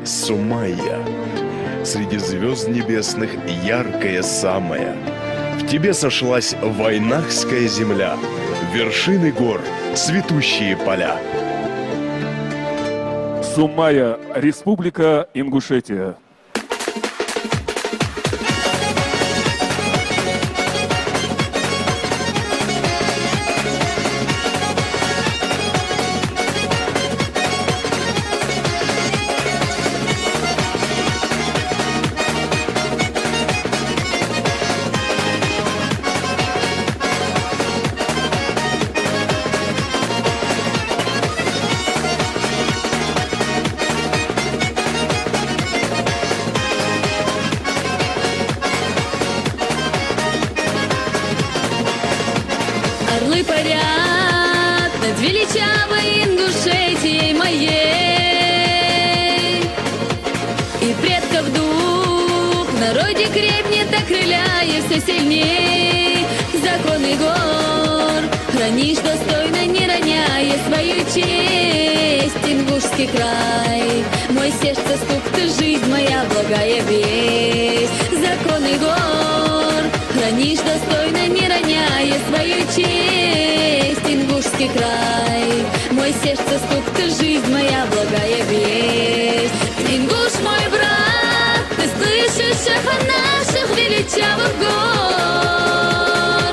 Сумайя. Среди звезд небесных яркая самая. В тебе сошлась вайнахская земля, вершины гор, цветущие поля. Сумайя, Республика Ингушетия. Орлы парят над величавой Ингушетией моей, и предков дух в народе крепнет, окрыляя все сильней. Законы гор хранишь достойно, не роняя свою честь. Ингушский край, мой сердце стук, ты жизнь моя, благая весть. Законы гор хранишь достойно, не роняя свою честь. Ингушский край, мой сердце стук, ты жизнь моя, благая весть. Ингуш мой брат, ты слышишь эхо наших величавых гор,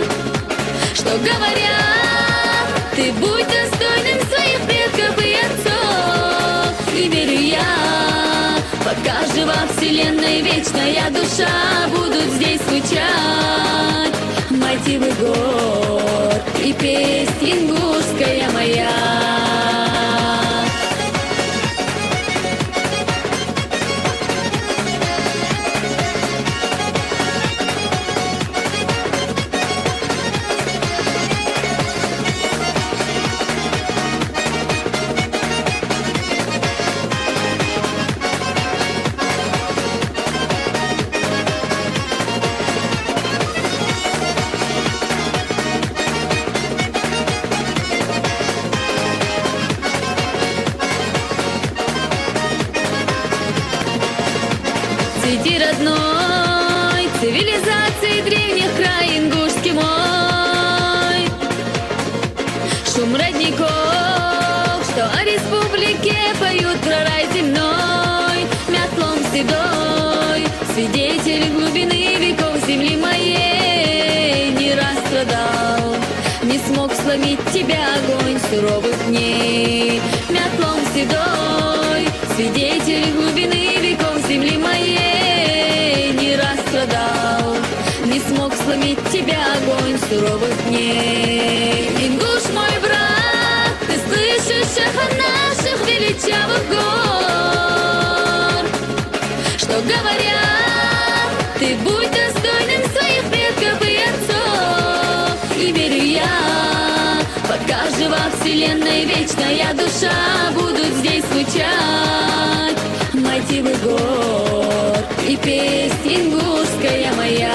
что говорят, ты будь достойным своих предков и отцов. И верю я, пока жива вселенной вечная душа, будут здесь звучать мотивы гор и песнь ингушская моя. Среди родной цивилизации древних край ингушский мой. Шум родников, что о республике поют про рай земной. Мятлом седой, свидетель глубины веков земли моей, не раз страдал, не смог сломить тебя огонь суровых дней. Мятлом седой, свидетель глубины веков земли моей, не раз страдал, не смог сломить тебя огонь суровых дней. Ингуш мой брат, ты слышишь эхо наших величавых гор, что говорят, ты будь достойным своих предков и отцов. И верю я, пока жива вселенная вечная душа, будут здесь звучать мотивы гор и песнь ингушская моя.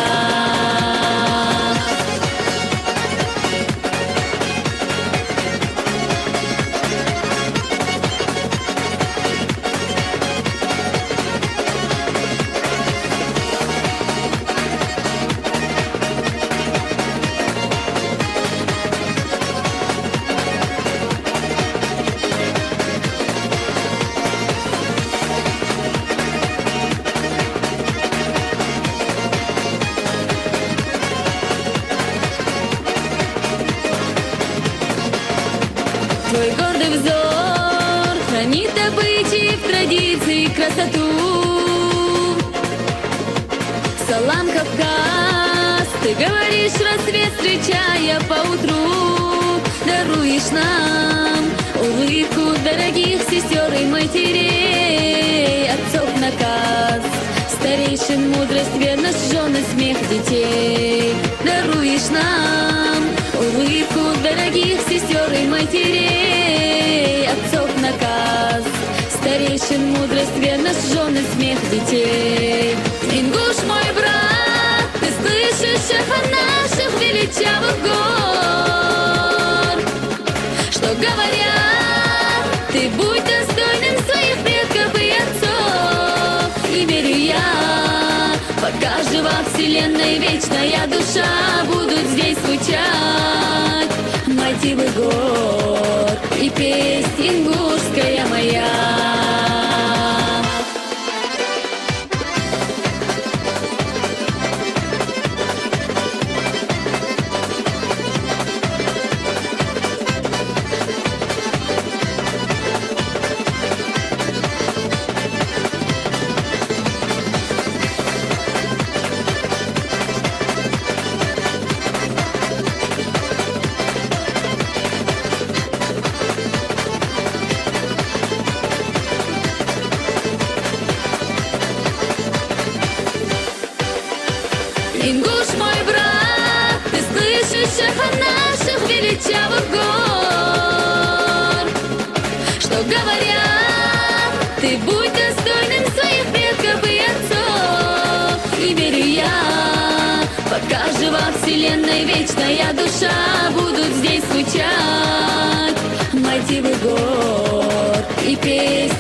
Твой гордый взор хранит обычаи в традиции красоту. Салам Кавказ, ты говоришь, рассвет встречая поутру. Даруешь нам улыбку дорогих сестер и матерей, отцов наказ, старейшин мудрость, верность, жены, смех детей. Даруешь нам улыбку дорогих сестер и матерей, отцов наказ, старейшин мудрость, верность, жены, смех детей. Ингуш мой брат, ты слышишь эхо наших величавых гор, что говорят, ты будь достойным своих предков и отцов. вселенной вечная душа будут здесь звучать мотивы гор и песнь ингушская моя. Ингуш, мой брат, ты слышишь эхо наших величавых гор, что говорят, ты будь достойным своих предков и отцов. И верю я, пока жива вселенной вечная душа, будут здесь звучать мотивы гор и песни